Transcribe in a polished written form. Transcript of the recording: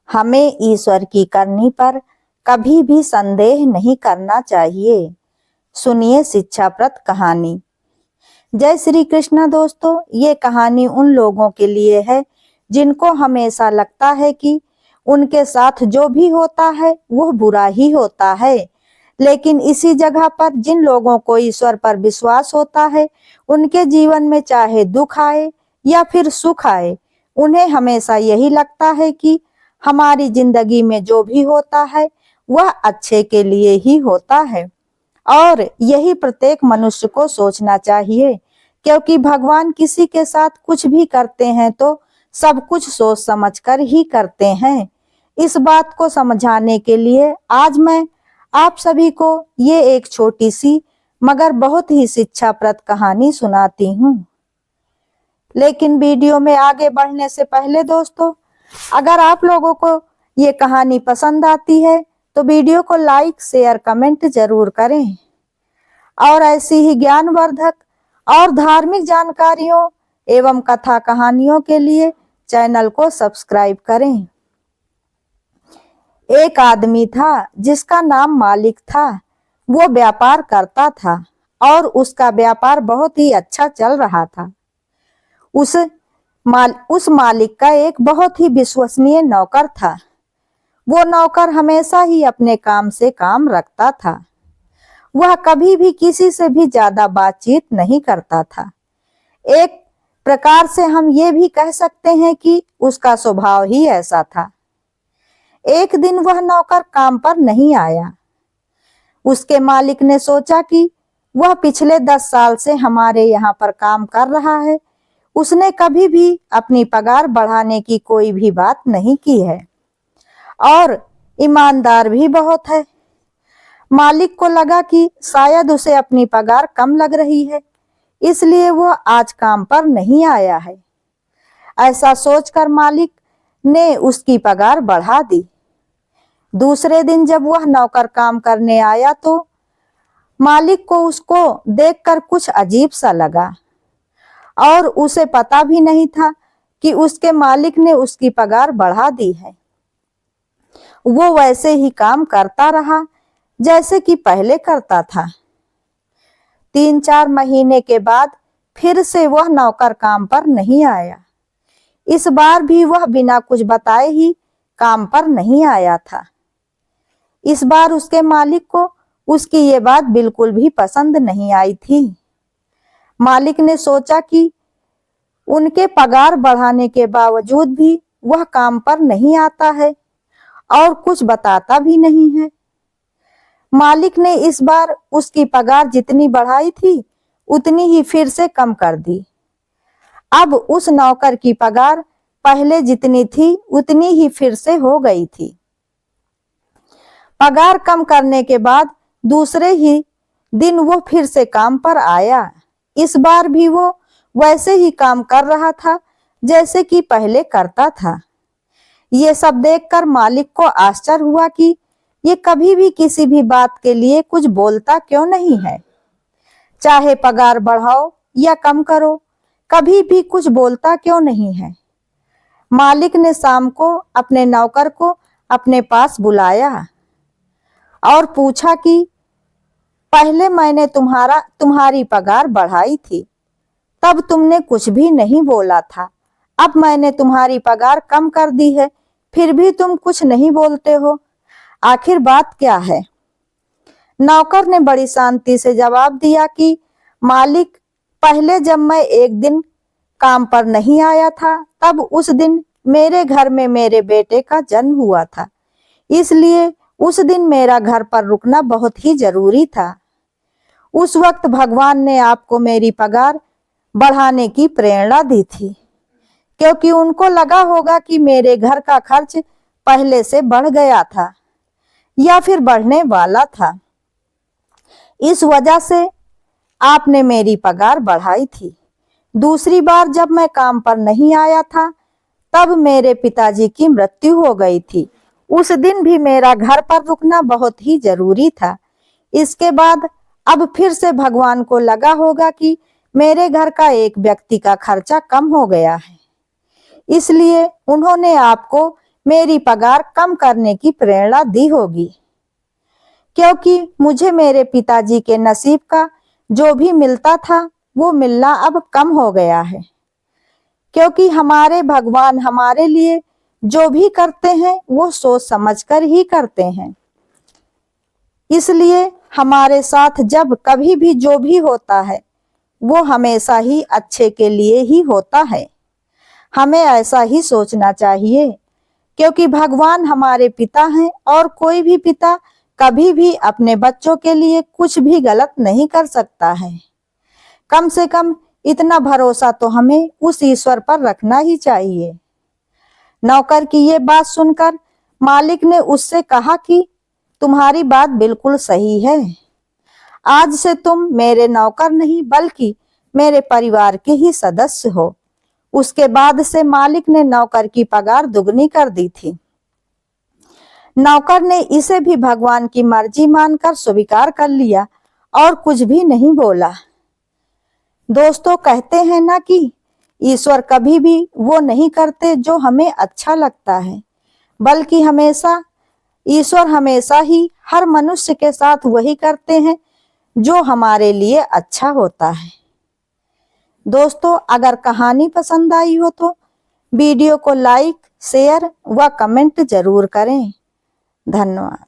हमें ईश्वर की करनी पर कभी भी संदेह नहीं करना चाहिए। सुनिए शिक्षाप्रद कहानी। जय श्री कृष्ण दोस्तों, ये कहानी उन लोगों के लिए है जिनको हमेशा लगता है कि उनके साथ जो भी होता है वो बुरा ही होता है। लेकिन इसी जगह पर जिन लोगों को ईश्वर पर विश्वास होता है, उनके जीवन में चाहे दुख आए या फिर सुख आए, उन्हें हमेशा यही लगता है कि हमारी जिंदगी में जो भी होता है वह अच्छे के लिए ही होता है। और यही प्रत्येक मनुष्य को सोचना चाहिए, क्योंकि भगवान किसी के साथ कुछ भी करते हैं तो सब कुछ सोच समझकर ही करते हैं। इस बात को समझाने के लिए आज मैं आप सभी को ये एक छोटी सी मगर बहुत ही शिक्षाप्रद कहानी सुनाती हूँ। लेकिन वीडियो में आगे बढ़ने से पहले दोस्तों, अगर आप लोगों को ये कहानी पसंद आती है तो वीडियो को लाइक, शेयर, कमेंट जरूर करें और ऐसी ही ज्ञानवर्धक और धार्मिक जानकारियों एवं कथा कहानियों के लिए चैनल को सब्सक्राइब करें। एक आदमी था जिसका नाम मालिक था। वो व्यापार करता था और उसका व्यापार बहुत ही अच्छा चल रहा था। उस मालिक का एक बहुत ही विश्वसनीय नौकर था। वो नौकर हमेशा ही अपने काम से काम रखता था। वह कभी भी किसी से भी ज्यादा बातचीत नहीं करता था। एक प्रकार से हम ये भी कह सकते हैं कि उसका स्वभाव ही ऐसा था। एक दिन वह नौकर काम पर नहीं आया। उसके मालिक ने सोचा कि वह पिछले 10 साल से हमारे यहाँ पर काम कर रहा है, उसने कभी भी अपनी पगार बढ़ाने की कोई भी बात नहीं की है और ईमानदार भी बहुत है। मालिक को लगा कि शायद उसे अपनी पगार कम लग रही है, इसलिए वह आज काम पर नहीं आया है। ऐसा सोचकर मालिक ने उसकी पगार बढ़ा दी। दूसरे दिन जब वह नौकर काम करने आया तो मालिक को उसको देखकर कुछ अजीब सा लगा और उसे पता भी नहीं था कि उसके मालिक ने उसकी पगार बढ़ा दी है। वो वैसे ही काम करता रहा जैसे कि पहले करता था। 3-4 महीने के बाद फिर से वह नौकर काम पर नहीं आया। इस बार भी वह बिना कुछ बताए ही काम पर नहीं आया था। इस बार उसके मालिक को उसकी ये बात बिल्कुल भी पसंद नहीं आई थी। मालिक ने सोचा कि उनके पगार बढ़ाने के बावजूद भी वह काम पर नहीं आता है और कुछ बताता भी नहीं है। मालिक ने इस बार उसकी पगार जितनी बढ़ाई थी उतनी ही फिर से कम कर दी। अब उस नौकर की पगार पहले जितनी थी उतनी ही फिर से हो गई थी। पगार कम करने के बाद दूसरे ही दिन वो फिर से काम पर आया। इस बार भी वो वैसे ही काम कर रहा था जैसे कि पहले करता था। ये सब देखकर मालिक को आश्चर्य हुआ कि ये कभी भी किसी भी बात के लिए कुछ बोलता क्यों नहीं है। चाहे पगार बढ़ाओ या कम करो, कभी भी कुछ बोलता क्यों नहीं है। मालिक ने शाम को अपने नौकर को अपने पास बुलाया और पूछा कि पहले मैंने तुम्हारी पगार बढ़ाई थी, तब तुमने कुछ भी नहीं बोला था। अब मैंने तुम्हारी पगार कम कर दी है, फिर भी तुम कुछ नहीं बोलते हो। आखिर बात क्या है? नौकर ने बड़ी शांति से जवाब दिया कि मालिक, पहले जब मैं एक दिन काम पर नहीं आया था तब उस दिन मेरे घर में मेरे बेटे का जन्म हुआ था, इसलिए उस दिन मेरा घर पर रुकना बहुत ही जरूरी था। उस वक्त भगवान ने आपको मेरी पगार बढ़ाने की प्रेरणा दी थी, क्योंकि उनको लगा होगा कि मेरे घर का खर्च पहले से बढ़ गया था या फिर बढ़ने वाला था। इस वजह से आपने मेरी पगार बढ़ाई थी। दूसरी बार जब मैं काम पर नहीं आया था तब मेरे पिताजी की मृत्यु हो गई थी। उस दिन भी मेरा घर पर रुकना बहुत ही जरूरी था। इसके बाद अब फिर से भगवान को लगा होगा कि मेरे घर का एक व्यक्ति का खर्चा कम हो गया है, इसलिए उन्होंने आपको मेरी पगार कम करने की प्रेरणा दी होगी, क्योंकि मुझे मेरे पिताजी के नसीब का जो भी मिलता था वो मिलना अब कम हो गया है। क्योंकि हमारे भगवान हमारे लिए जो भी करते हैं वो सोच समझकर ही करते हैं, इसलिए हमारे साथ जब कभी भी जो भी होता है वो हमेशा ही अच्छे के लिए ही होता है। हमें ऐसा ही सोचना चाहिए, क्योंकि भगवान हमारे पिता हैं और कोई भी पिता कभी भी अपने बच्चों के लिए कुछ भी गलत नहीं कर सकता है। कम से कम इतना भरोसा तो हमें उस ईश्वर पर रखना ही चाहिए। नौकर की ये बात सुनकर मालिक ने उससे कहा कि तुम्हारी बात बिल्कुल सही है, आज से तुम मेरे नौकर नहीं बल्कि मेरे परिवार के ही सदस्य हो। उसके बाद से मालिक ने नौकर की पगार दुगनी कर दी थी। नौकर ने इसे भी भगवान की मर्जी मानकर स्वीकार कर लिया और कुछ भी नहीं बोला। दोस्तों, कहते हैं ना कि ईश्वर कभी भी वो नहीं करते जो हमें अच्छा लगता है, बल्कि ईश्वर हमेशा ही हर मनुष्य के साथ वही करते हैं जो हमारे लिए अच्छा होता है। दोस्तों, अगर कहानी पसंद आई हो तो वीडियो को लाइक, शेयर व कमेंट जरूर करें। धन्यवाद।